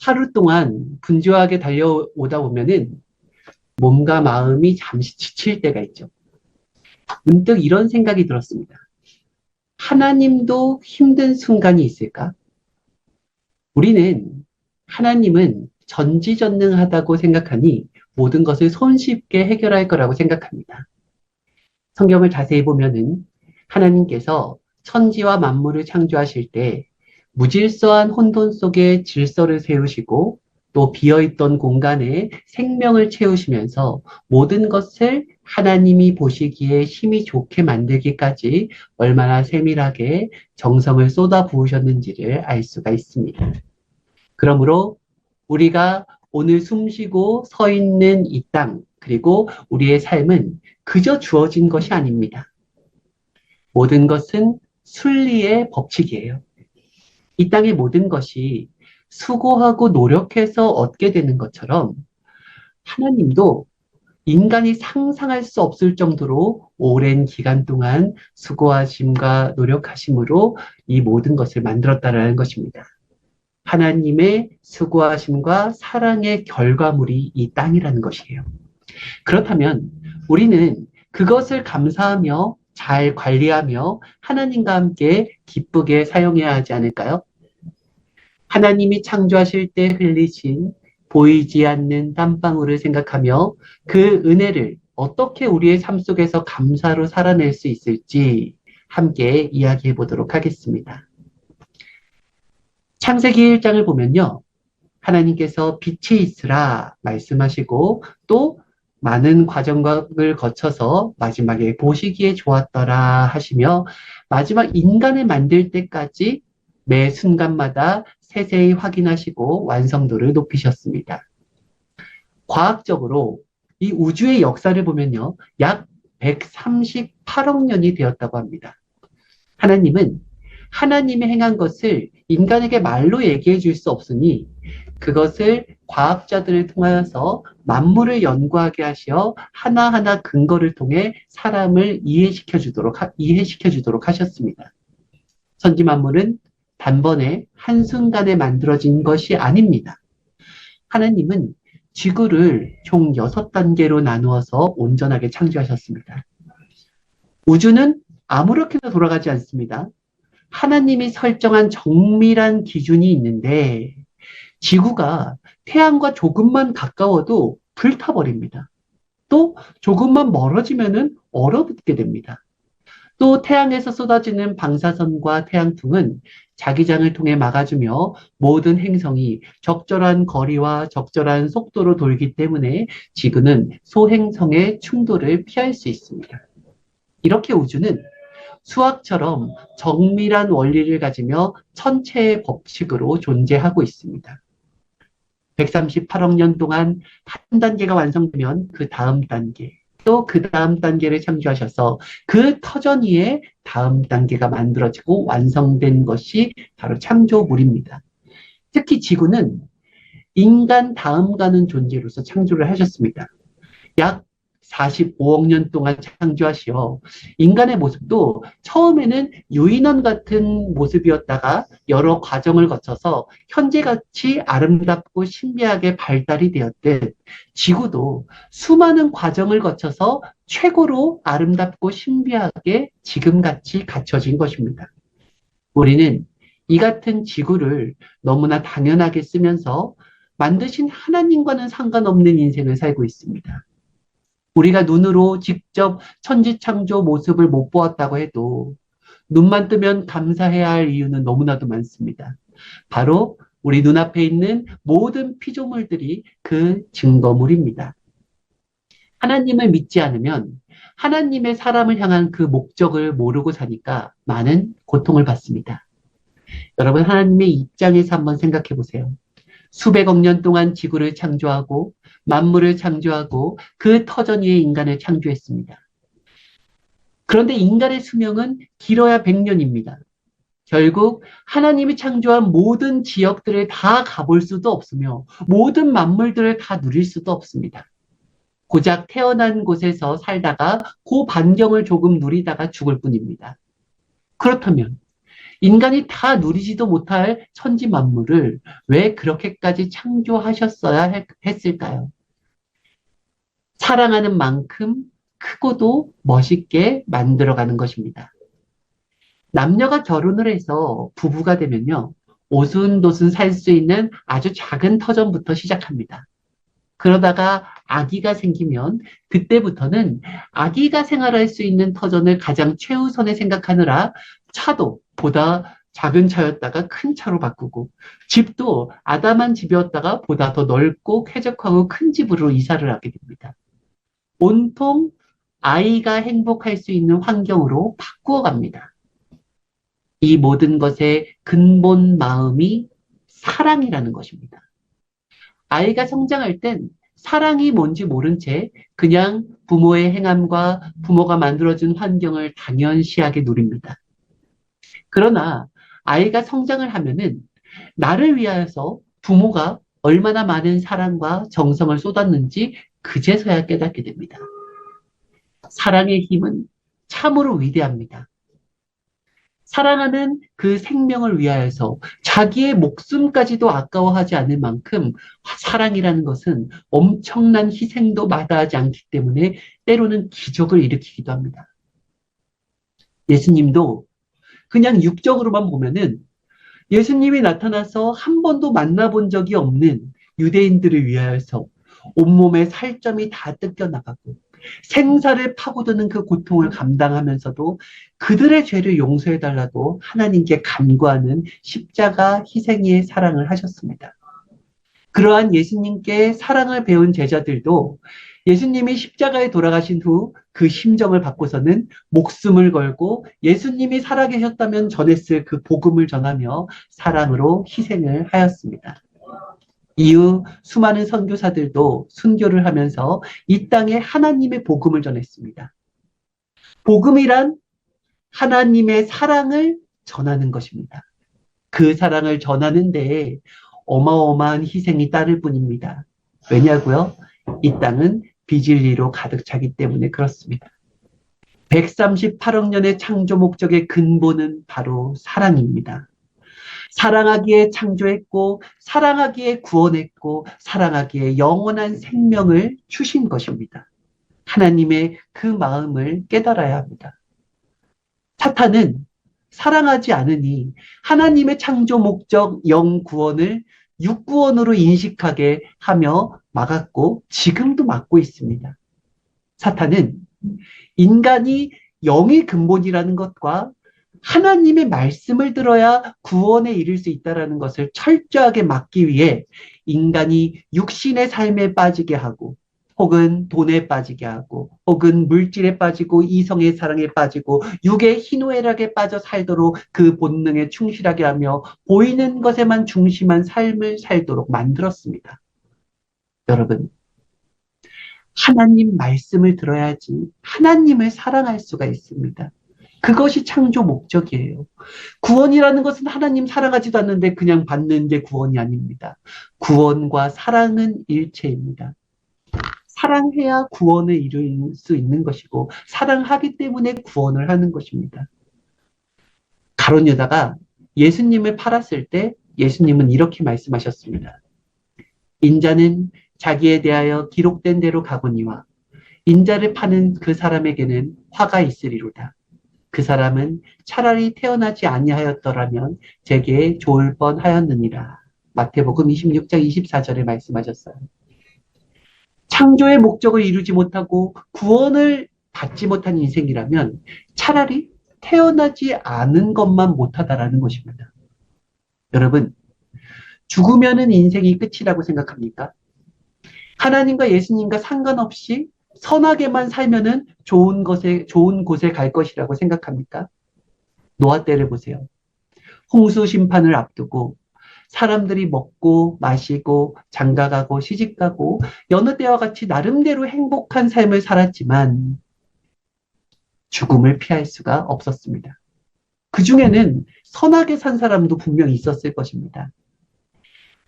하루 동안 분주하게 달려오다 보면은 몸과 마음이 잠시 지칠 때가 있죠. 문득 이런 생각이 들었습니다. 하나님도 힘든 순간이 있을까? 우리는 하나님은 전지전능하다고 생각하니 모든 것을 손쉽게 해결할 거라고 생각합니다. 성경을 자세히 보면은 하나님께서 천지와 만물을 창조하실 때 무질서한 혼돈 속에 질서를 세우시고 또 비어있던 공간에 생명을 채우시면서 모든 것을 하나님이 보시기에 힘이 좋게 만들기까지 얼마나 세밀하게 정성을 쏟아 부으셨는지를 알 수가 있습니다. 그러므로 우리가 오늘 숨쉬고 서 있는 이 땅, 그리고 우리의 삶은 그저 주어진 것이 아닙니다. 모든 것은 순리의 법칙이에요. 이 땅의 모든 것이 수고하고 노력해서 얻게 되는 것처럼 하나님도 인간이 상상할 수 없을 정도로 오랜 기간 동안 수고하심과 노력하심으로 이 모든 것을 만들었다라는 것입니다. 하나님의 수고하심과 사랑의 결과물이 이 땅이라는 것이에요. 그렇다면 우리는 그것을 감사하며 잘 관리하며 하나님과 함께 기쁘게 사용해야 하지 않을까요? 하나님이 창조하실 때 흘리신 보이지 않는 땀방울을 생각하며 그 은혜를 어떻게 우리의 삶 속에서 감사로 살아낼 수 있을지 함께 이야기해 보도록 하겠습니다. 창세기 1장을 보면요. 하나님께서 빛이 있으라 말씀하시고 또 많은 과정을 거쳐서 마지막에 보시기에 좋았더라 하시며 마지막 인간을 만들 때까지 매 순간마다 세세히 확인하시고 완성도를 높이셨습니다. 과학적으로 이 우주의 역사를 보면요. 약 138억 년이 되었다고 합니다. 하나님은 하나님이 행한 것을 인간에게 말로 얘기해 줄 수 없으니 그것을 과학자들을 통하여서 만물을 연구하게 하시어 하나하나 근거를 통해 사람을 이해시켜 주도록 하셨습니다. 천지 만물은 단번에 한순간에 만들어진 것이 아닙니다. 하나님은 지구를 총 6단계로 나누어서 온전하게 창조하셨습니다. 우주는 아무렇게나 돌아가지 않습니다. 하나님이 설정한 정밀한 기준이 있는데 지구가 태양과 조금만 가까워도 불타버립니다. 또 조금만 멀어지면은 얼어붙게 됩니다. 또 태양에서 쏟아지는 방사선과 태양풍은 자기장을 통해 막아주며 모든 행성이 적절한 거리와 적절한 속도로 돌기 때문에 지구는 소행성의 충돌을 피할 수 있습니다. 이렇게 우주는 수학처럼 정밀한 원리를 가지며 천체의 법칙으로 존재하고 있습니다. 138억 년 동안 한 단계가 완성되면 그 다음 단계, 또 그 다음 단계를 창조하셔서 그 터전 위에 다음 단계가 만들어지고 완성된 것이 바로 창조물입니다. 특히 지구는 인간 다음 가는 존재로서 창조를 하셨습니다. 약 45억 년 동안 창조하시어 인간의 모습도 처음에는 유인원 같은 모습이었다가 여러 과정을 거쳐서 현재같이 아름답고 신비하게 발달이 되었듯 지구도 수많은 과정을 거쳐서 최고로 아름답고 신비하게 지금같이 갖춰진 것입니다. 우리는 이 같은 지구를 너무나 당연하게 쓰면서 만드신 하나님과는 상관없는 인생을 살고 있습니다. 우리가 눈으로 직접 천지창조 모습을 못 보았다고 해도 눈만 뜨면 감사해야 할 이유는 너무나도 많습니다. 바로 우리 눈앞에 있는 모든 피조물들이 그 증거물입니다. 하나님을 믿지 않으면 하나님의 사람을 향한 그 목적을 모르고 사니까 많은 고통을 받습니다. 여러분, 하나님의 입장에서 한번 생각해 보세요. 수백억 년 동안 지구를 창조하고 만물을 창조하고 그 터전 위에 인간을 창조했습니다. 그런데 인간의 수명은 길어야 100년입니다. 결국 하나님이 창조한 모든 지역들을 다 가볼 수도 없으며 모든 만물들을 다 누릴 수도 없습니다. 고작 태어난 곳에서 살다가 그 반경을 조금 누리다가 죽을 뿐입니다. 그렇다면 인간이 다 누리지도 못할 천지 만물을 왜 그렇게까지 창조하셨어야 했을까요? 사랑하는 만큼 크고도 멋있게 만들어가는 것입니다. 남녀가 결혼을 해서 부부가 되면요, 오순도순 살 수 있는 아주 작은 터전부터 시작합니다. 그러다가 아기가 생기면 그때부터는 아기가 생활할 수 있는 터전을 가장 최우선에 생각하느라 차도 보다 작은 차였다가 큰 차로 바꾸고 집도 아담한 집이었다가 보다 더 넓고 쾌적하고 큰 집으로 이사를 하게 됩니다. 온통 아이가 행복할 수 있는 환경으로 바꾸어 갑니다. 이 모든 것의 근본 마음이 사랑이라는 것입니다. 아이가 성장할 땐 사랑이 뭔지 모른 채 그냥 부모의 행함과 부모가 만들어준 환경을 당연시하게 누립니다. 그러나 아이가 성장을 하면은 나를 위하여서 부모가 얼마나 많은 사랑과 정성을 쏟았는지 그제서야 깨닫게 됩니다. 사랑의 힘은 참으로 위대합니다. 사랑하는 그 생명을 위하여서 자기의 목숨까지도 아까워하지 않을 만큼 사랑이라는 것은 엄청난 희생도 마다하지 않기 때문에 때로는 기적을 일으키기도 합니다. 예수님도 그냥 육적으로만 보면은 예수님이 나타나서 한 번도 만나본 적이 없는 유대인들을 위하여서 온몸에 살점이 다 뜯겨나가고 생사를 파고드는 그 고통을 감당하면서도 그들의 죄를 용서해달라고 하나님께 간구하는 십자가 희생의 사랑을 하셨습니다. 그러한 예수님께 사랑을 배운 제자들도 예수님이 십자가에 돌아가신 후 그 심정을 바꿔서는 목숨을 걸고 예수님이 살아계셨다면 전했을 그 복음을 전하며 사랑으로 희생을 하였습니다. 이후 수많은 선교사들도 순교를 하면서 이 땅에 하나님의 복음을 전했습니다. 복음이란 하나님의 사랑을 전하는 것입니다. 그 사랑을 전하는 데에 어마어마한 희생이 따를 뿐입니다. 왜냐고요? 이 땅은 비진리로 가득 차기 때문에 그렇습니다. 138억 년의 창조 목적의 근본은 바로 사랑입니다. 사랑하기에 창조했고, 사랑하기에 구원했고, 사랑하기에 영원한 생명을 주신 것입니다. 하나님의 그 마음을 깨달아야 합니다. 사탄은 사랑하지 않으니 하나님의 창조 목적 영 구원을 육 구원으로 인식하게 하며 막았고 지금도 막고 있습니다. 사탄은 인간이 영의 근본이라는 것과 하나님의 말씀을 들어야 구원에 이를 수 있다는 것을 철저하게 막기 위해 인간이 육신의 삶에 빠지게 하고 혹은 돈에 빠지게 하고 혹은 물질에 빠지고 이성의 사랑에 빠지고 육의 희노애락에 빠져 살도록 그 본능에 충실하게 하며 보이는 것에만 중심한 삶을 살도록 만들었습니다. 여러분, 하나님 말씀을 들어야지 하나님을 사랑할 수가 있습니다. 그것이 창조 목적이에요. 구원이라는 것은 하나님 사랑하지도 않는데 그냥 받는 게 구원이 아닙니다. 구원과 사랑은 일체입니다. 사랑해야 구원을 이룰 수 있는 것이고 사랑하기 때문에 구원을 하는 것입니다. 가룟 유다가 예수님을 팔았을 때 예수님은 이렇게 말씀하셨습니다. 인자는 자기에 대하여 기록된 대로 가거니와 인자를 파는 그 사람에게는 화가 있으리로다. 그 사람은 차라리 태어나지 아니하였더라면 제게 좋을 뻔하였느니라. 마태복음 26장 24절에 말씀하셨어요. 창조의 목적을 이루지 못하고 구원을 받지 못한 인생이라면 차라리 태어나지 않은 것만 못하다라는 것입니다. 여러분, 죽으면은 인생이 끝이라고 생각합니까? 하나님과 예수님과 상관없이 선하게만 살면은 좋은 곳에 갈 것이라고 생각합니까? 노아 때를 보세요. 홍수 심판을 앞두고 사람들이 먹고 마시고 장가가고 시집가고 여느 때와 같이 나름대로 행복한 삶을 살았지만 죽음을 피할 수가 없었습니다. 그 중에는 선하게 산 사람도 분명히 있었을 것입니다.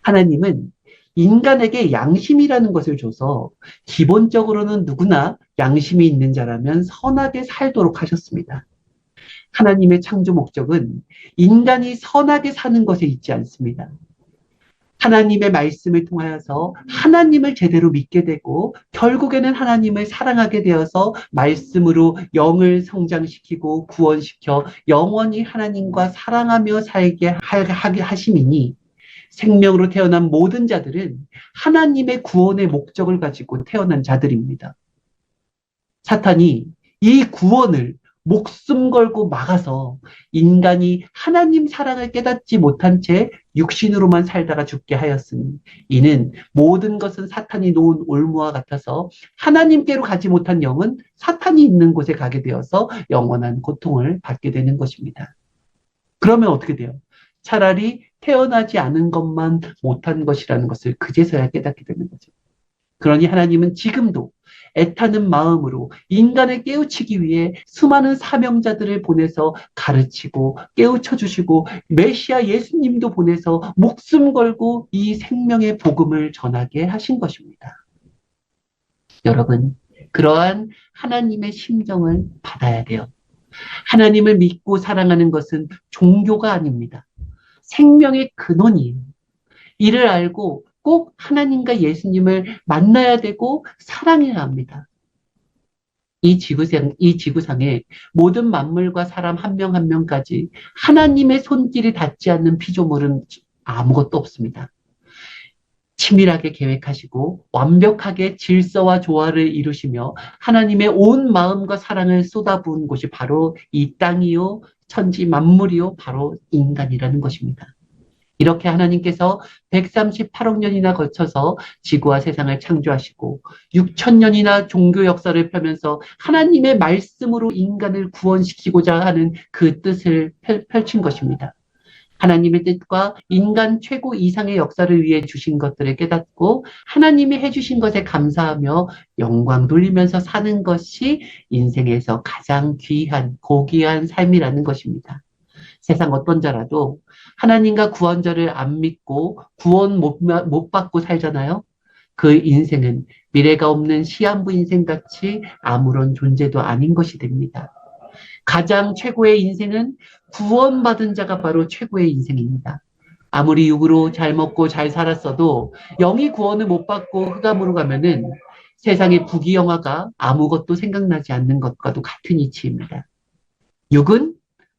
하나님은 인간에게 양심이라는 것을 줘서 기본적으로는 누구나 양심이 있는 자라면 선하게 살도록 하셨습니다. 하나님의 창조 목적은 인간이 선하게 사는 것에 있지 않습니다. 하나님의 말씀을 통하여서 하나님을 제대로 믿게 되고 결국에는 하나님을 사랑하게 되어서 말씀으로 영을 성장시키고 구원시켜 영원히 하나님과 사랑하며 살게 하게 하심이니 생명으로 태어난 모든 자들은 하나님의 구원의 목적을 가지고 태어난 자들입니다. 사탄이 이 구원을 목숨 걸고 막아서 인간이 하나님 사랑을 깨닫지 못한 채 육신으로만 살다가 죽게 하였으니 이는 모든 것은 사탄이 놓은 올무와 같아서 하나님께로 가지 못한 영은 사탄이 있는 곳에 가게 되어서 영원한 고통을 받게 되는 것입니다. 그러면 어떻게 돼요? 차라리 태어나지 않은 것만 못한 것이라는 것을 그제서야 깨닫게 되는 거죠. 그러니 하나님은 지금도 애타는 마음으로 인간을 깨우치기 위해 수많은 사명자들을 보내서 가르치고 깨우쳐 주시고 메시아 예수님도 보내서 목숨 걸고 이 생명의 복음을 전하게 하신 것입니다. 여러분, 그러한 하나님의 심정을 받아야 돼요. 하나님을 믿고 사랑하는 것은 종교가 아닙니다. 생명의 근원이에요. 이를 알고 꼭 하나님과 예수님을 만나야 되고 사랑해야 합니다. 이 지구상에 모든 만물과 사람 한 명 한 명까지 하나님의 손길이 닿지 않는 피조물은 아무것도 없습니다. 치밀하게 계획하시고 완벽하게 질서와 조화를 이루시며 하나님의 온 마음과 사랑을 쏟아부은 곳이 바로 이 땅이요, 천지 만물이요, 바로 인간이라는 것입니다. 이렇게 하나님께서 138억 년이나 거쳐서 지구와 세상을 창조하시고 6,000년이나 종교 역사를 펴면서 하나님의 말씀으로 인간을 구원시키고자 하는 그 뜻을 펼친 것입니다. 하나님의 뜻과 인간 최고 이상의 역사를 위해 주신 것들을 깨닫고 하나님이 해주신 것에 감사하며 영광 돌리면서 사는 것이 인생에서 가장 귀한, 고귀한 삶이라는 것입니다. 세상 어떤 자라도 하나님과 구원자를 안 믿고 구원 못 받고 살잖아요. 그 인생은 미래가 없는 시한부 인생같이 아무런 존재도 아닌 것이 됩니다. 가장 최고의 인생은 구원받은 자가 바로 최고의 인생입니다. 아무리 육으로 잘 먹고 잘 살았어도 영이 구원을 못 받고 흑암으로 가면은 세상의 부귀영화가 아무것도 생각나지 않는 것과도 같은 이치입니다. 육은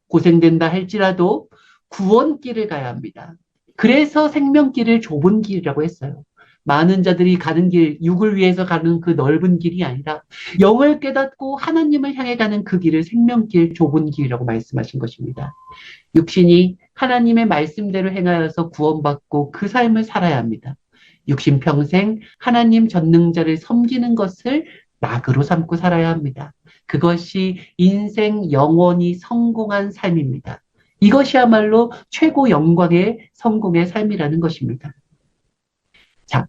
고생된다 할지라도 구원길을 가야 합니다. 그래서 생명길을 좁은 길이라고 했어요. 많은 자들이 가는 길, 육을 위해서 가는 그 넓은 길이 아니라 영을 깨닫고 하나님을 향해 가는 그 길을 생명길, 좁은 길이라고 말씀하신 것입니다. 육신이 하나님의 말씀대로 행하여서 구원받고 그 삶을 살아야 합니다. 육신 평생 하나님 전능자를 섬기는 것을 낙으로 삼고 살아야 합니다. 그것이 인생 영원히 성공한 삶입니다. 이것이야말로 최고 영광의 성공의 삶이라는 것입니다. 자,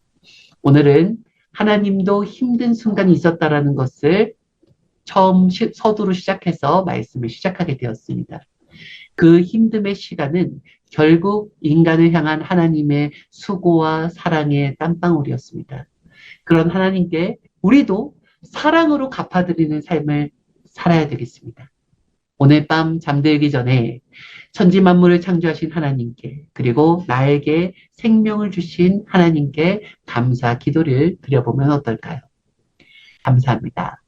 오늘은 하나님도 힘든 순간이 있었다라는 것을 처음 서두로 시작해서 말씀을 시작하게 되었습니다. 그 힘듦의 시간은 결국 인간을 향한 하나님의 수고와 사랑의 땀방울이었습니다. 그런 하나님께 우리도 사랑으로 갚아드리는 삶을 살아야 되겠습니다. 오늘 밤 잠들기 전에 천지 만물을 창조하신 하나님께 그리고 나에게 생명을 주신 하나님께 감사 기도를 드려보면 어떨까요? 감사합니다.